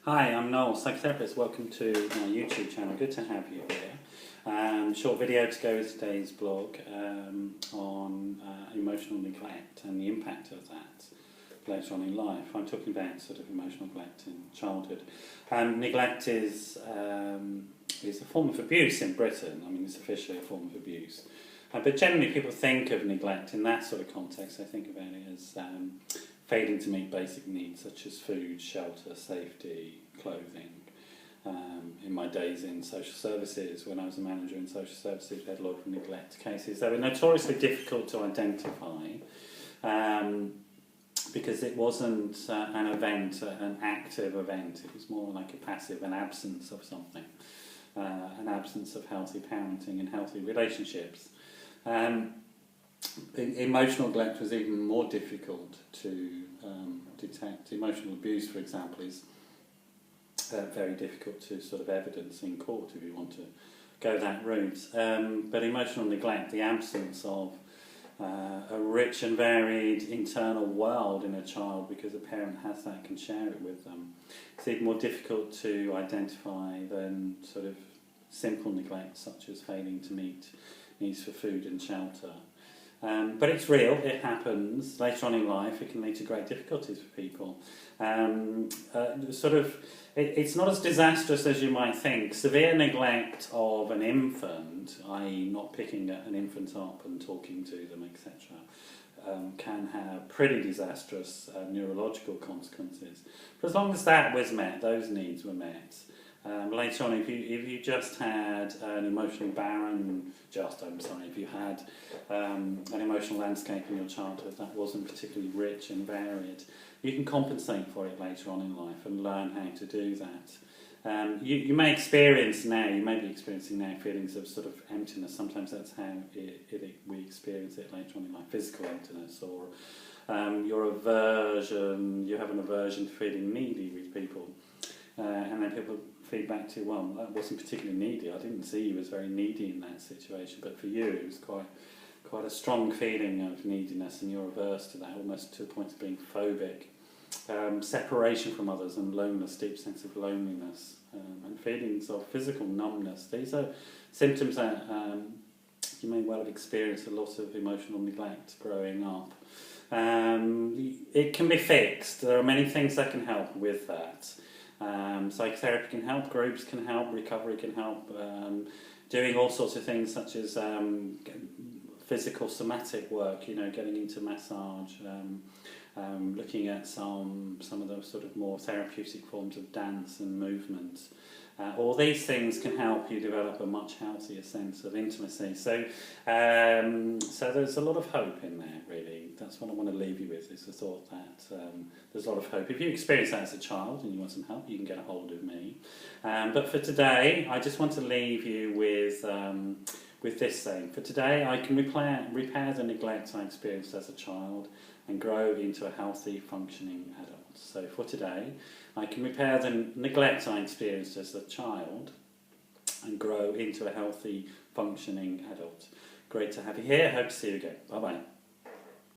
Hi, I'm Noel, psychotherapist. Welcome to my YouTube channel. Good to have you here. Short video to go with today's blog on emotional neglect and the impact of that later on in life. I'm talking about sort of emotional neglect in childhood. Neglect is a form of abuse in Britain. I mean, it's officially a form of abuse. But generally people think of neglect in that sort of context. They think about it as failing to meet basic needs such as food, shelter, safety, clothing. In my days in social services, when I was a manager in social services, we had a lot of neglect cases. They were notoriously difficult to identify because it wasn't an event, an active event. It was more like a passive, an absence of something, an absence of healthy parenting and healthy relationships. Emotional neglect was even more difficult to detect. Emotional abuse, for example, is very difficult to sort of evidence in court if you want to go that route. But emotional neglect, the absence of a rich and varied internal world in a child because a parent has that, can share it with them, it's even more difficult to identify than sort of simple neglect such as failing to meet needs for food and shelter. But it's real, it happens. Later on in life it can lead to great difficulties for people. It's not as disastrous as you might think. Severe neglect of an infant, i.e. not picking an infant up and talking to them, etc., can have pretty disastrous neurological consequences. But as long as that was met, those needs were met, later on, if you just had an emotionally barren, if you had an emotional landscape in your childhood that wasn't particularly rich and varied, you can compensate for it later on in life and learn how to do that. You may experience now, you may be experiencing now feelings of sort of emptiness. Sometimes that's how we experience it later on in life, physical emptiness, or your aversion, you have an aversion to feeling needy with people. And then people feedback to, well, that wasn't particularly needy. I didn't see you as very needy in that situation, but for you it was quite a strong feeling of neediness, and you're averse to that, almost to the point of being phobic. Separation from others and loneliness, deep sense of loneliness, and feelings of physical numbness. These are symptoms that you may well have experienced a lot of emotional neglect growing up. It can be fixed. There are many things that can help with that. Psychotherapy can help, groups can help, recovery can help, doing all sorts of things such as physical somatic work, getting into massage, looking at some of those sort of more therapeutic forms of dance and movement. All these things can help you develop a much healthier sense of intimacy. So there's a lot of hope in there, really. That's what I want to leave you with, is the thought that there's a lot of hope. If you experience that as a child and you want some help, you can get a hold of me. But for today, I just want to leave you with this saying. For today, I can repair the neglect I experienced as a child and grow into a healthy, functioning adult. So for today, I can repair the neglect I experienced as a child and grow into a healthy, functioning adult. Great to have you here. Hope to see you again. Bye-bye.